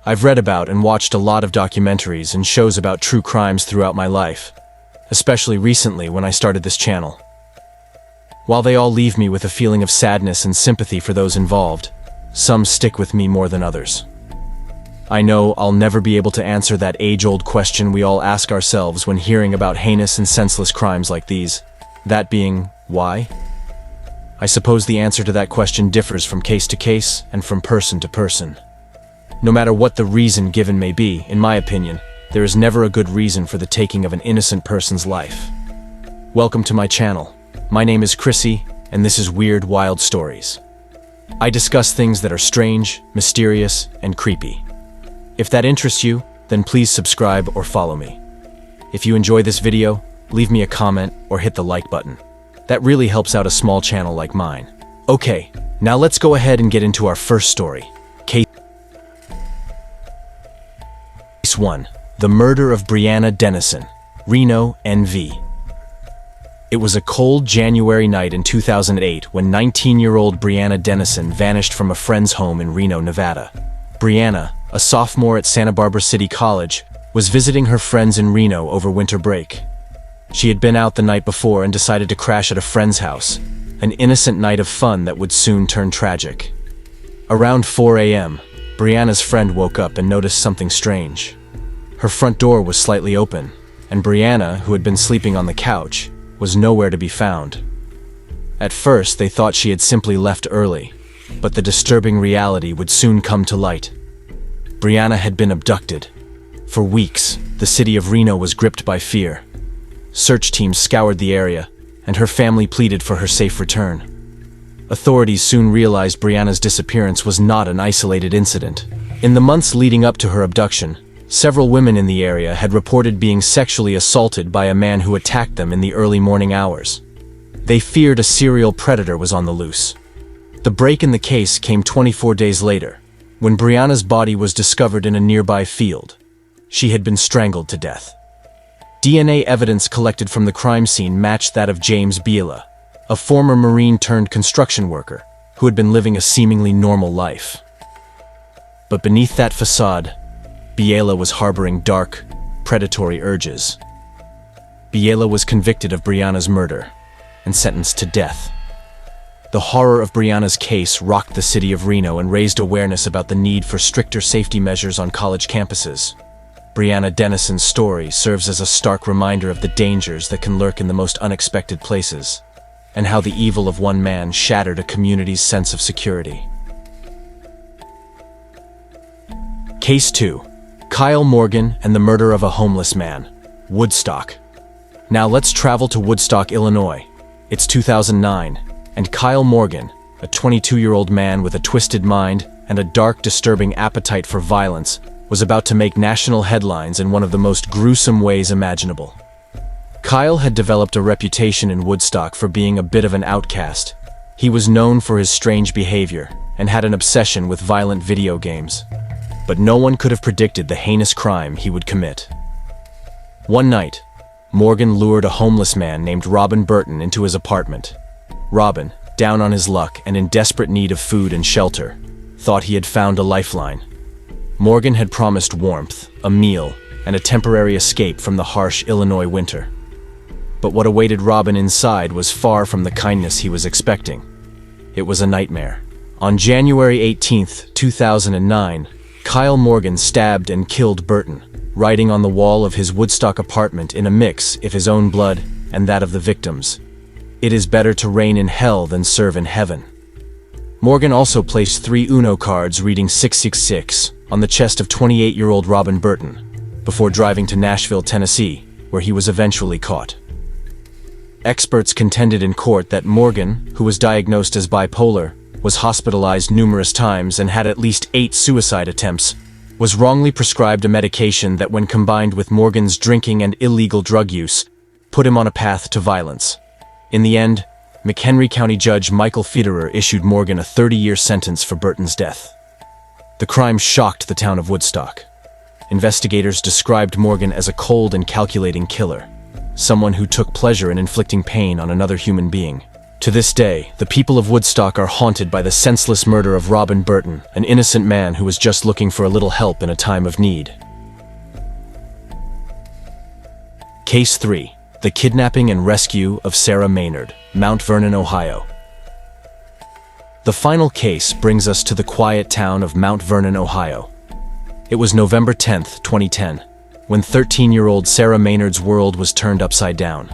I've read about and watched a lot of documentaries and shows about true crimes throughout my life, especially recently when I started this channel. While they all leave me with a feeling of sadness and sympathy for those involved, some stick with me more than others. I know I'll never be able to answer that age-old question we all ask ourselves when hearing about heinous and senseless crimes like these, that being, why? I suppose the answer to that question differs from case to case and from person to person. No matter what the reason given may be, in my opinion, there is never a good reason for the taking of an innocent person's life. Welcome to my channel. My name is Chrissy, and this is Weird Wild Stories. I discuss things that are strange, mysterious, and creepy. If that interests you, then please subscribe or follow me. If you enjoy this video, leave me a comment or hit the like button. That really helps out a small channel like mine. Okay, now let's go ahead and get into our first story. Case 1. The murder of Brianna Dennison, Reno, NV. It was a cold January night in 2008 when 19-year-old Brianna Dennison vanished from a friend's home in Reno, Nevada. Brianna, a sophomore at Santa Barbara City College, was visiting her friends in Reno over winter break. She had been out the night before and decided to crash at a friend's house, an innocent night of fun that would soon turn tragic. Around 4 a.m., Brianna's friend woke up and noticed something strange. Her front door was slightly open, and Brianna, who had been sleeping on the couch, was nowhere to be found. At first, they thought she had simply left early, but the disturbing reality would soon come to light. Brianna had been abducted. For weeks, the city of Reno was gripped by fear. Search teams scoured the area, and her family pleaded for her safe return. Authorities soon realized Brianna's disappearance was not an isolated incident. In the months leading up to her abduction, several women in the area had reported being sexually assaulted by a man who attacked them in the early morning hours. They feared a serial predator was on the loose. The break in the case came 24 days later, when Brianna's body was discovered in a nearby field. She had been strangled to death. DNA evidence collected from the crime scene matched that of James Biela, a former Marine-turned-construction worker who had been living a seemingly normal life. But beneath that facade, Biela was harboring dark, predatory urges. Biela was convicted of Brianna's murder and sentenced to death. The horror of Brianna's case rocked the city of Reno and raised awareness about the need for stricter safety measures on college campuses. Brianna Dennison's story serves as a stark reminder of the dangers that can lurk in the most unexpected places, and how the evil of one man shattered a community's sense of security. Case 2. Kyle Morgan and the murder of a homeless man, Woodstock. Now let's travel to Woodstock, Illinois. It's 2009, and Kyle Morgan, a 22-year-old man with a twisted mind and a dark, disturbing appetite for violence, was about to make national headlines in one of the most gruesome ways imaginable. Kyle had developed a reputation in Woodstock for being a bit of an outcast. He was known for his strange behavior and had an obsession with violent video games. But no one could have predicted the heinous crime he would commit. One night, Morgan lured a homeless man named Burton into his apartment. Robin, down on his luck and in desperate need of food and shelter, thought he had found a lifeline. Morgan had promised warmth, a meal, and a temporary escape from the harsh Illinois winter. But what awaited Robin inside was far from the kindness he was expecting. It was a nightmare. On January 18, 2009, Kyle Morgan stabbed and killed Burton, writing on the wall of his Woodstock apartment in a mix of his own blood and that of the victims, "It is better to reign in hell than serve in heaven." Morgan also placed 3 Uno cards reading 666 on the chest of 28-year-old Burton, before driving to Nashville, Tennessee, where he was eventually caught. Experts contended in court that Morgan, who was diagnosed as bipolar, was hospitalized numerous times and had at least 8 suicide attempts, was wrongly prescribed a medication that, when combined with Morgan's drinking and illegal drug use, put him on a path to violence. In the end, McHenry County Judge Michael Federer issued Morgan a 30-year sentence for Burton's death. The crime shocked the town of Woodstock. Investigators described Morgan as a cold and calculating killer, someone who took pleasure in inflicting pain on another human being. To this day, the people of Woodstock are haunted by the senseless murder of Robin Burton, an innocent man who was just looking for a little help in a time of need. Case 3. The kidnapping and rescue of Sarah Maynard, Mount Vernon, Ohio. The final case brings us to the quiet town of Mount Vernon, Ohio. It was November 10, 2010, when 13-year-old Sarah Maynard's world was turned upside down.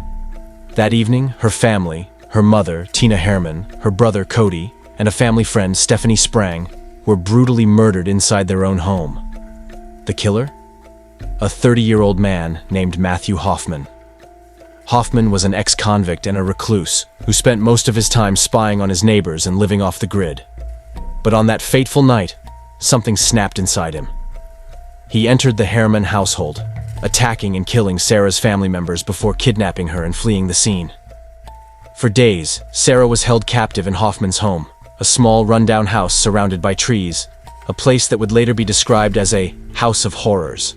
That evening, her family, her mother, Tina Herman, her brother, Cody, and a family friend, Stephanie Sprang, were brutally murdered inside their own home. The killer? A 30-year-old man named Matthew Hoffman. Hoffman was an ex-convict and a recluse who spent most of his time spying on his neighbors and living off the grid. But on that fateful night, something snapped inside him. He entered the Herman household, attacking and killing Sarah's family members before kidnapping her and fleeing the scene. For days, Sarah was held captive in Hoffman's home, a small rundown house surrounded by trees, a place that would later be described as a house of horrors.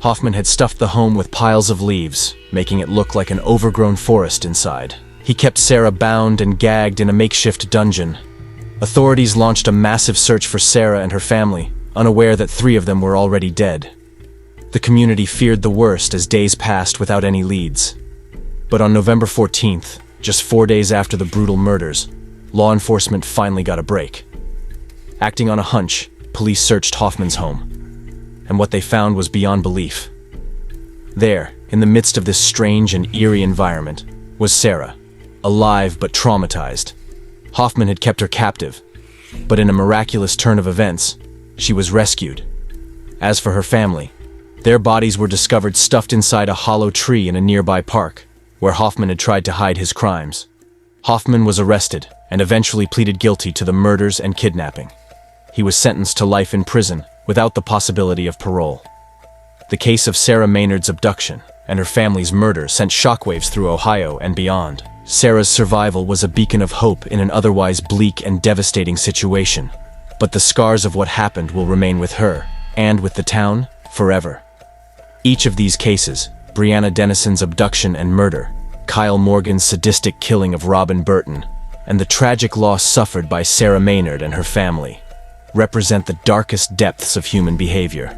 Hoffman had stuffed the home with piles of leaves, making it look like an overgrown forest inside. He kept Sarah bound and gagged in a makeshift dungeon. Authorities launched a massive search for Sarah and her family, unaware that 3 of them were already dead. The community feared the worst as days passed without any leads. But on November 14th, just 4 days after the brutal murders, law enforcement finally got a break. Acting on a hunch, police searched Hoffman's home. And what they found was beyond belief. There, in the midst of this strange and eerie environment, was Sarah, alive but traumatized. Hoffman had kept her captive, but in a miraculous turn of events, she was rescued. As for her family, their bodies were discovered stuffed inside a hollow tree in a nearby park, where Hoffman had tried to hide his crimes. Hoffman was arrested and eventually pleaded guilty to the murders and kidnapping. He was sentenced to life in prison without the possibility of parole. The case of Sarah Maynard's abduction and her family's murder sent shockwaves through Ohio and beyond. Sarah's survival was a beacon of hope in an otherwise bleak and devastating situation. But the scars of what happened will remain with her, and with the town, forever. Each of these cases, Brianna Dennison's abduction and murder, Kyle Morgan's sadistic killing of Robin Burton, and the tragic loss suffered by Sarah Maynard and her family, represent the darkest depths of human behavior.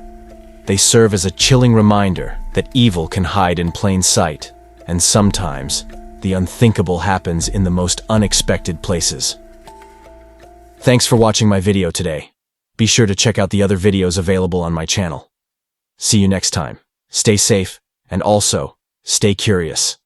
They serve as a chilling reminder that evil can hide in plain sight, and sometimes, the unthinkable happens in the most unexpected places. Thanks for watching my video today. Be sure to check out the other videos available on my channel. See you next time. Stay safe, and also, stay curious.